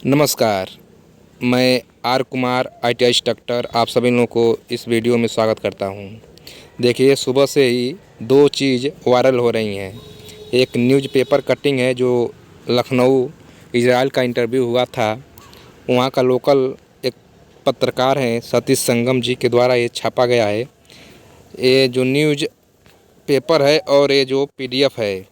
नमस्कार। मैं are Kumar ITI instructor आप सभी लोगों को इस वीडियो में स्वागत करता हूं। देखिए, सुबह से ही दो चीज़ वायरल हो रही हैं। एक न्यूज़पेपर कटिंग है जो लखनऊ इजराइल का इंटरव्यू हुआ था, वहां का लोकल एक पत्रकार हैं सतीश संगम जी के द्वारा ये छापा गया है। ये जो न्यूज़ पेपर है और ये जो PDF है,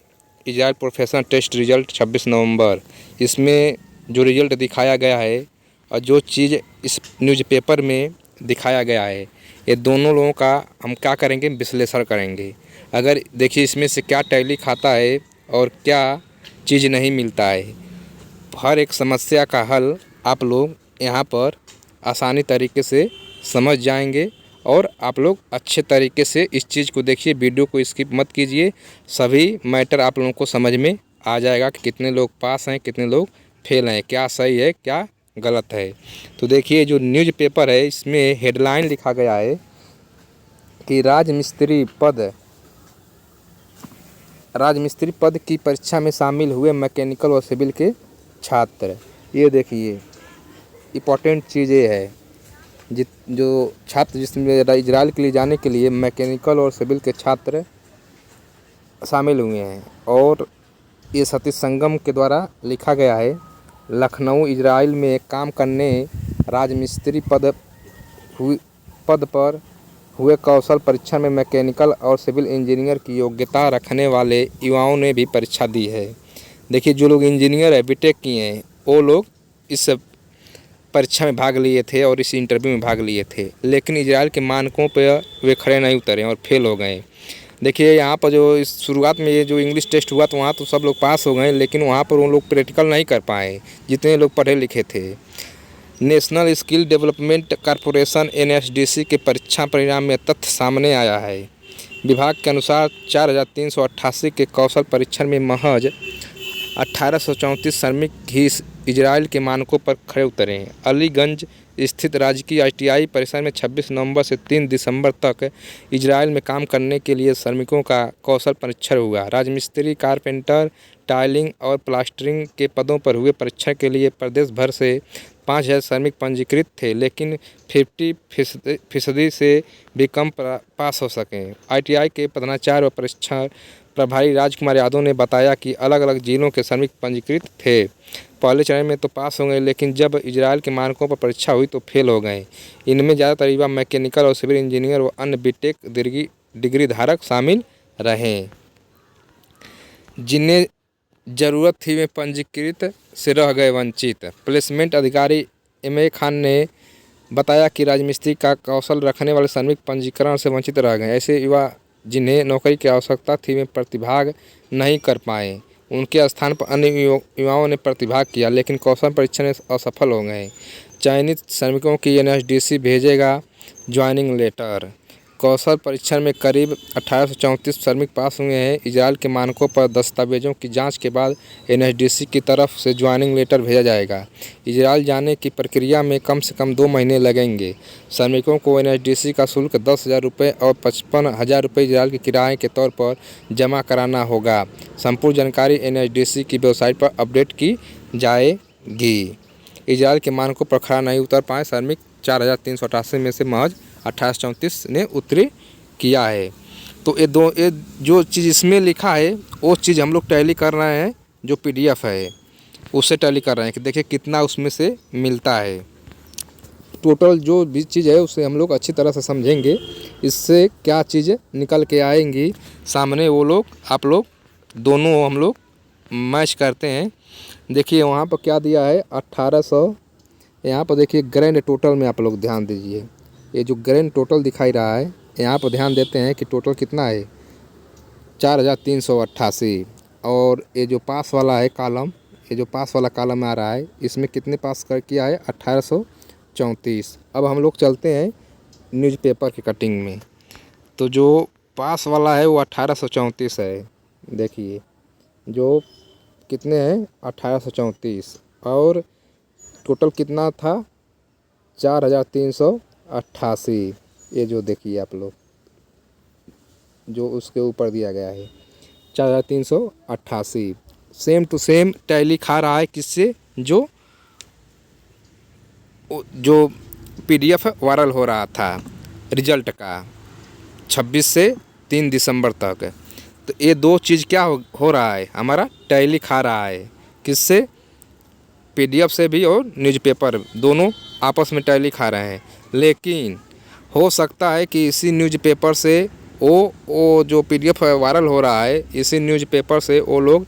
इजराइल प्रोफेशनल टेस्ट रिजल्ट 26 नवंबर, इसमें जो रिजल्ट दिखाया गया है और जो चीज़ इस न्यूज़पेपर में दिखाया गया है, ये दोनों लोगों का हम क्या करेंगे, विश्लेषण करेंगे। अगर देखिए इसमें से क्या टैली खाता है और क्या चीज़ नहीं मिलता है। हर एक समस्या का हल आप लोग यहाँ पर आसानी तरीके से समझ जाएंगे और आप लोग अच्छे तरीके से इस चीज़ को देखिए, वीडियो को स्किप मत कीजिए। सभी मैटर आप लोगों को समझ में आ जाएगा कि कितने लोग पास हैं, कितने लोग फेल हैं, क्या सही है, क्या गलत है। तो देखिए, जो न्यूज़पेपर है इसमें हेडलाइन लिखा गया है कि राजमिस्त्री पद की परीक्षा में शामिल हुए मैकेनिकल और सिविल के छात्र। ये देखिए, इम्पोर्टेंट चीज़ ये है, जो छात्र जिसमें इजराइल के लिए जाने के लिए मैकेनिकल और सिविल के छात्र शामिल हुए हैं। और ये सतीश संगम के द्वारा लिखा गया है। लखनऊ इजराइल में काम करने राजमिस्त्री पद पर हुए कौशल परीक्षण में मैकेनिकल और सिविल इंजीनियर की योग्यता रखने वाले युवाओं ने भी परीक्षा दी है। देखिए, जो लोग इंजीनियर है, बीटेक किए हैं, वो लोग इस परीक्षा में भाग लिए थे और इस इंटरव्यू में भाग लिए थे, लेकिन इजराइल के मानकों पर वे खड़े नहीं उतरे और फेल हो गए। देखिए, यहाँ पर जो इस शुरुआत में ये जो इंग्लिश टेस्ट हुआ तो वहाँ तो सब लोग पास हो गए, लेकिन वहाँ पर वो लोग प्रैक्टिकल नहीं कर पाए जितने लोग पढ़े लिखे थे। National skill development corporation NSDC के परीक्षा परिणाम में तथ्य सामने आया है। विभाग के अनुसार 4,388 के कौशल परीक्षण में महज 1,834 श्रमिक ही इजराइल के मानकों पर खड़े उतरे हैं। अलीगंज स्थित राजकीय ITI परिसर में 26 नवंबर से 3 दिसंबर तक इजराइल में काम करने के लिए श्रमिकों का कौशल परीक्षण हुआ। राजमिस्त्री, कारपेंटर, टाइलिंग और प्लास्टरिंग के पदों पर हुए परीक्षण के लिए प्रदेश भर से 5,000 श्रमिक पंजीकृत थे, लेकिन 50% से भी कम पास हो सके। ITI के प्रधानाचार्य व परीक्षा प्रभारी राजकुमार यादव ने बताया कि अलग अलग जिलों के श्रमिक पंजीकृत थे। पहले चरण में तो पास हो गए, लेकिन जब इजराइल के मानकों पर परीक्षा हुई तो फेल हो गए। इनमें ज़्यादातर युवा मैकेनिकल और सिविल इंजीनियर व अन्य बीटेक डिग्री धारक शामिल रहे। जिन्हें ज़रूरत थी वे पंजीकृत से रह गए वंचित। प्लेसमेंट अधिकारी MA खान ने बताया कि राजमिस्त्री का कौशल रखने वाले श्रमिक पंजीकरण से वंचित रह गए। ऐसे युवा जिन्हें नौकरी की आवश्यकता थी वे प्रतिभाग नहीं कर पाए। उनके स्थान पर अन्य युवाओं ने प्रतिभाग किया, लेकिन कौशल परीक्षण में असफल हो गए। चयनित श्रमिकों की NSDC भेजेगा ज्वाइनिंग लेटर। कौशल परीक्षण में करीब 1,834 श्रमिक पास हुए हैं। इजराइल के मानकों पर दस्तावेजों की जांच के बाद NSDC की तरफ से ज्वाइनिंग लेटर भेजा जाएगा। इजराइल जाने की प्रक्रिया में कम से कम 2 महीने लगेंगे। श्रमिकों को NSDC का शुल्क 10,000 रुपये और 55,000 रुपये इजराइल के किराए के तौर पर जमा कराना होगा। संपूर्ण जानकारी NSDC की वेबसाइट पर अपडेट की जाएगी। इजराइल के मानकों पर खरा नहीं उतर पाए श्रमिक 4,388 में से महज 1,834 ने उत्तीर्ण किया है। तो ये जो चीज़ इसमें लिखा है वो चीज़ हम लोग टैली कर रहे हैं, जो PDF है उससे टैली कर रहे हैं कि देखिए कितना उसमें से मिलता है। टोटल जो भी चीज़ है उसे हम लोग अच्छी तरह से समझेंगे, इससे क्या चीज़ें निकल के आएंगी सामने, वो लोग आप लोग दोनों हम लोग मैच करते हैं। देखिए वहाँ पर क्या दिया है, 1,800। यहाँ पर देखिए ग्रैंड टोटल में आप लोग ध्यान दीजिए, ये जो ग्रैंड टोटल दिखाई रहा है यहाँ पर ध्यान देते हैं कि टोटल कितना है, 4,388। और ये जो पास वाला है कॉलम, ये जो पास वाला कॉलम आ रहा है इसमें कितने पास कर किया है, 1,834। अब हम लोग चलते हैं न्यूज़पेपर की कटिंग में। तो जो पास वाला है वो 1,834 है। देखिए जो कितने हैं, 1,834, और टोटल कितना था, 4,388। ये जो देखिए आप लोग जो उसके ऊपर दिया गया है 4,388, सेम टू सेम टैली खा रहा है किससे, जो जो PDF वायरल हो रहा था रिजल्ट का 26 से 3 दिसंबर तक, तो ये दो चीज़ क्या हो रहा है, हमारा टैली खा रहा है। किससे? PDF से भी और न्यूज़पेपर दोनों आपस में टैली खा रहे हैं। लेकिन हो सकता है कि इसी न्यूज़पेपर से वो जो PDF वायरल हो रहा है, इसी न्यूज़पेपर से वो लोग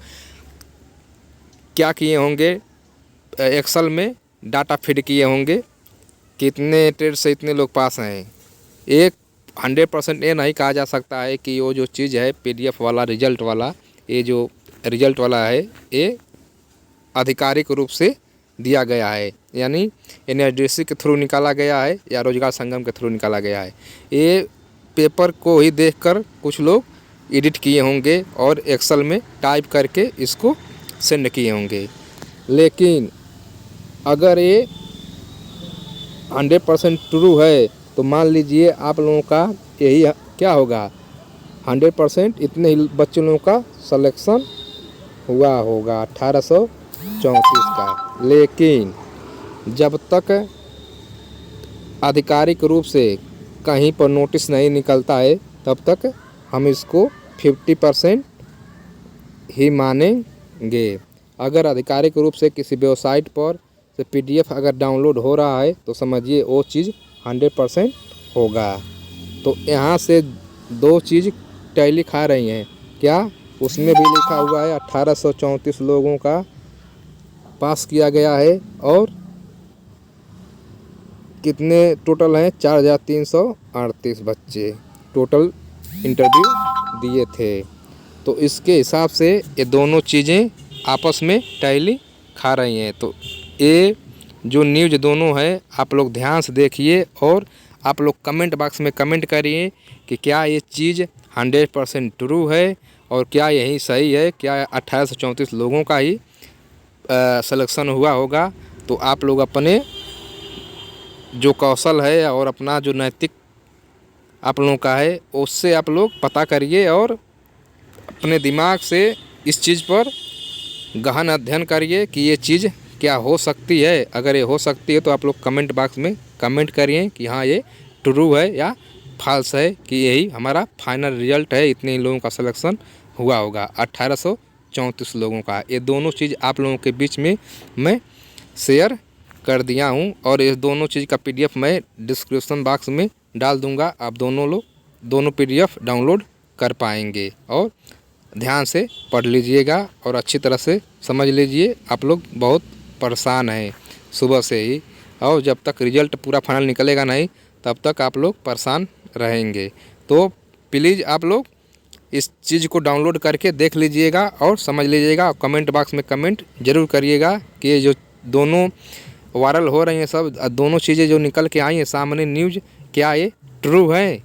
क्या किए होंगे, एक्सेल में डाटा फीड किए होंगे कि इतने टेस्ट से इतने लोग पास हैं। एक 100% ये नहीं कहा जा सकता है कि वो जो चीज़ है PDF वाला रिजल्ट वाला, ये जो रिजल्ट वाला है ये आधिकारिक रूप से दिया गया है, यानी NSDC के थ्रू निकाला गया है या रोजगार संगम के थ्रू निकाला गया है। ये पेपर को ही देखकर कुछ लोग एडिट किए होंगे और एक्सेल में टाइप करके इसको सेंड किए होंगे। लेकिन अगर ये 100% ट्रू है तो मान लीजिए आप लोगों का यही क्या होगा, 100% इतने ही बच्चों लोगों का सिलेक्शन हुआ होगा 1834 का। लेकिन जब तक आधिकारिक रूप से कहीं पर नोटिस नहीं निकलता है तब तक हम इसको 50% ही मानेंगे। अगर आधिकारिक रूप से किसी वेबसाइट पर से PDF अगर डाउनलोड हो रहा है तो समझिए वो चीज़ 100% होगा। तो यहाँ से दो चीज़ टैली खा रही हैं। क्या? उसमें भी लिखा हुआ है 1834 लोगों का पास किया गया है और कितने टोटल हैं, 4338 बच्चे टोटल इंटरव्यू दिए थे। तो इसके हिसाब से ये दोनों चीज़ें आपस में टैली खा रही हैं। तो ये जो न्यूज़ दोनों है आप लोग ध्यान से देखिए और आप लोग कमेंट बॉक्स में कमेंट करिए कि क्या ये चीज़ 100% ट्रू है और क्या यही सही है, क्या 1834 लोगों का ही सिलेक्शन हुआ होगा। तो आप लोग अपने जो कौशल है और अपना जो नैतिक आप लोगों का है उससे आप लोग पता करिए और अपने दिमाग से इस चीज़ पर गहन अध्ययन करिए कि ये चीज़ क्या हो सकती है। अगर ये हो सकती है तो आप लोग कमेंट बॉक्स में कमेंट करिए कि हाँ ये ट्रू है या फॉल्स है, कि यही हमारा फाइनल रिजल्ट है, इतने लोगों का सिलेक्शन हुआ होगा 1834 लोगों का। ये दोनों चीज़ आप लोगों के बीच में मैं शेयर कर दिया हूँ और ये दोनों चीज़ का PDF मैं डिस्क्रिप्शन बॉक्स में डाल दूँगा। आप दोनों PDF डाउनलोड कर पाएंगे और ध्यान से पढ़ लीजिएगा और अच्छी तरह से समझ लीजिए। आप लोग बहुत परेशान हैं सुबह से ही और जब तक रिजल्ट पूरा फाइनल निकलेगा नहीं तब तक आप लोग परेशान रहेंगे। तो प्लीज़ आप लोग इस चीज़ को डाउनलोड करके देख लीजिएगा और समझ लीजिएगा। कमेंट बॉक्स में कमेंट ज़रूर करिएगा कि ये जो दोनों वायरल हो रही हैं सब दोनों चीज़ें जो निकल के आई हैं सामने न्यूज़, क्या ये ट्रू है